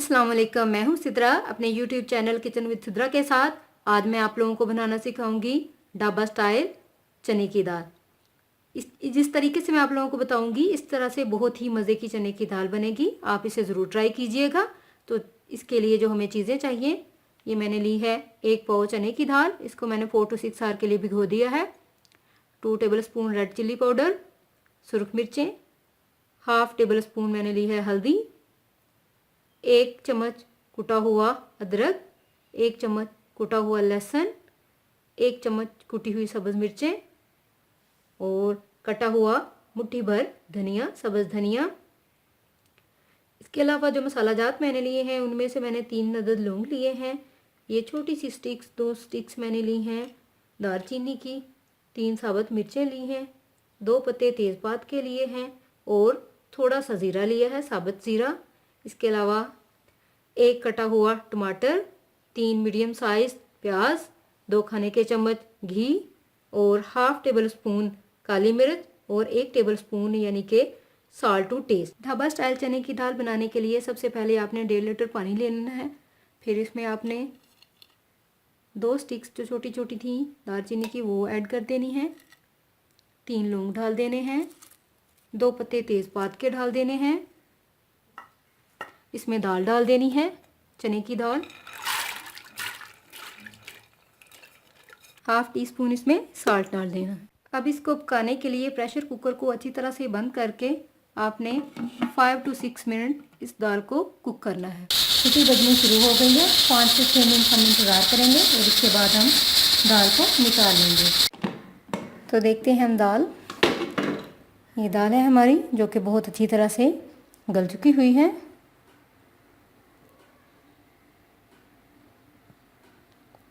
अस्सलाम वालेकुम, मैं हूँ सिद्रा अपने YouTube channel kitchen with Sidra के साथ। आज मैं आप लोगों को बनाना सिखाऊंगी ढाबा स्टाइल चने की दाल। जिस तरीके से मैं आप लोगों को बताऊंगी इस तरह से बहुत ही मज़े की चने की दाल बनेगी। आप इसे ज़रूर ट्राई कीजिएगा। तो इसके लिए जो हमें चीज़ें चाहिए, ये मैंने ली है 1 पाव चने की दाल। इसको मैंने 4 to 6 आवर के लिए भिगो दिया है। 2 टेबलस्पून रेड चिल्ली पाउडर, सुरख मिर्चें, हाफ टेबल स्पून मैंने ली है हल्दी, 1 चम्मच कुटा हुआ अदरक, 1 चम्मच कुटा हुआ लहसुन, 1 चम्मच कुटी हुई सब्ज़ मिर्चें और कटा हुआ मुट्ठी भर धनिया, सब्ज़ धनिया। इसके अलावा जो मसाला जात मैंने लिए हैं उनमें से मैंने 3 अदद लौंग लिए हैं। ये छोटी सी स्टिक्स 2 स्टिक्स मैंने ली हैं दालचीनी की, 3 साबुत मिर्चें ली हैं, 2 पत्ते तेज़पात के लिए हैं और थोड़ा सा ज़ीरा लिया है, साबुत ज़ीरा। इसके अलावा 1 कटा हुआ टमाटर, 3 मीडियम साइज प्याज, 2 खाने के चम्मच घी और हाफ टेबल स्पून काली मिर्च और 1 टेबल स्पून यानी कि salt to taste. Dhaba style चने की दाल बनाने के लिए सबसे पहले आपने 1.5 लीटर पानी लेना है। फिर इसमें आपने 2 स्टिक्स जो छोटी छोटी थी दालचीनी की वो ऐड कर देनी है, 3 लौंग डाल देने हैं, 2 पत्ते तेज़पात के डाल देने हैं। इसमें दाल डाल देनी है, चने की दाल, हाफ टी स्पून इसमें साल्ट डाल देना। अब इसको पकाने के लिए प्रेशर कुकर को अच्छी तरह से बंद करके आपने 5 to 6 मिनट इस दाल को कुक करना है। सीटी बजनी शुरू हो गई है, 5 से 6 मिनट हम इंतज़ार करेंगे और इसके बाद हम दाल को निकाल लेंगे। तो देखते हैं हम दाल, ये दाल है हमारी जो कि बहुत अच्छी तरह से गल चुकी हुई है।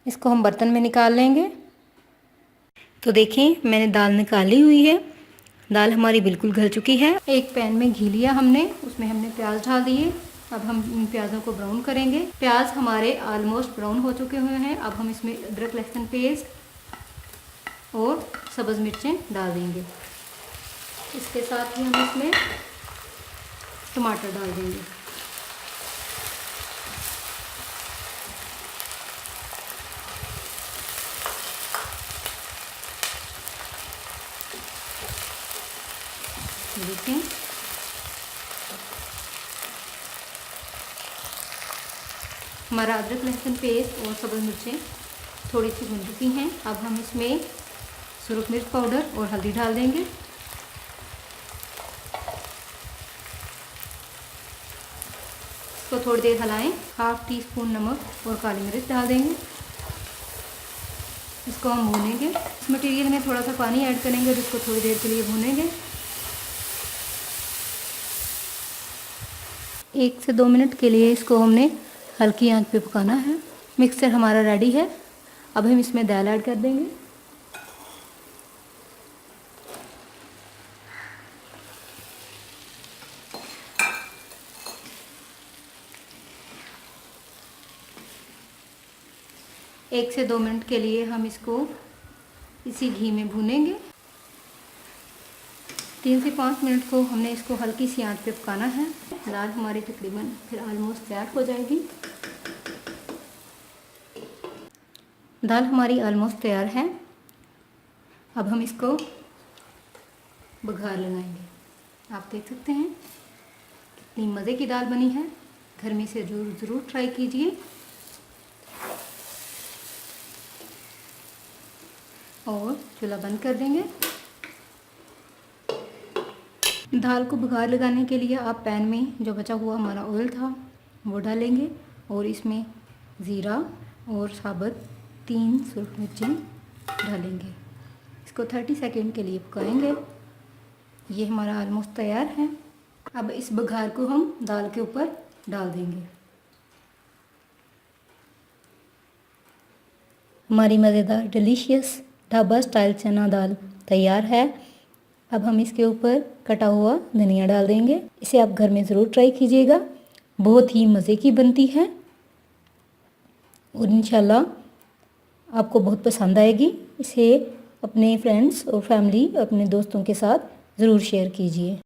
इसको हम बर्तन में निकाल लेंगे। तो देखें मैंने दाल निकाली हुई है, दाल हमारी बिल्कुल गल चुकी है। एक पैन में घी लिया हमने, उसमें हमने प्याज डाल दिए। अब हम इन प्याज़ों को ब्राउन करेंगे। प्याज हमारे ऑलमोस्ट ब्राउन हो चुके हुए हैं। अब हम इसमें अदरक लहसुन पेस्ट और सब्ज़ मिर्चें डाल देंगे। इसके साथ ही हम इसमें टमाटर डाल देंगे। देखें हमारा अदरक लहसुन पेस्ट और सब्ज़ मिर्चें थोड़ी सी भुन चुकी हैं। अब हम इसमें सुरख मिर्च पाउडर और हल्दी डाल देंगे। इसको थोड़ी देर हिलाएं। हाफ टी स्पून नमक और काली मिर्च डाल देंगे। इसको हम भूनेंगे। इस मटेरियल में थोड़ा सा पानी ऐड करेंगे और इसको थोड़ी देर के लिए भूनेंगे। 1 से 2 मिनट के लिए इसको हमने हल्की आंच पे पकाना है। मिक्सचर हमारा रेडी है। अब हम इसमें दाल ऐड कर देंगे। एक से 2 मिनट के लिए हम इसको इसी घी में भूनेंगे। 3 से 5 मिनट को हमने इसको हल्की सी आंच पे पकाना है। दाल हमारी तकरीबन फिर ऑलमोस्ट तैयार हो जाएगी। दाल हमारी ऑलमोस्ट तैयार है। अब हम इसको बघार लगाएंगे। आप देख सकते हैं कितनी मज़े की दाल बनी है। घर में इसे ज़रूर ट्राई कीजिए। और चूल्हा बंद कर देंगे। दाल को बघार लगाने के लिए आप पैन में जो बचा हुआ हमारा ऑयल था वो डालेंगे और इसमें ज़ीरा और साबुत 3 सुरख मिर्चें डालेंगे। इसको 30 सेकंड के लिए पकाएंगे। ये हमारा ऑलमोस्ट तैयार है। अब इस बघार को हम दाल के ऊपर डाल देंगे। हमारी मज़ेदार डिलीशियस ढाबा स्टाइल चना दाल तैयार है। अब हम इसके ऊपर कटा हुआ धनिया डाल देंगे। इसे आप घर में ज़रूर ट्राई कीजिएगा, बहुत ही मज़े की बनती है और इंशाल्लाह आपको बहुत पसंद आएगी। इसे अपने फ्रेंड्स और फैमिली, अपने दोस्तों के साथ ज़रूर शेयर कीजिए।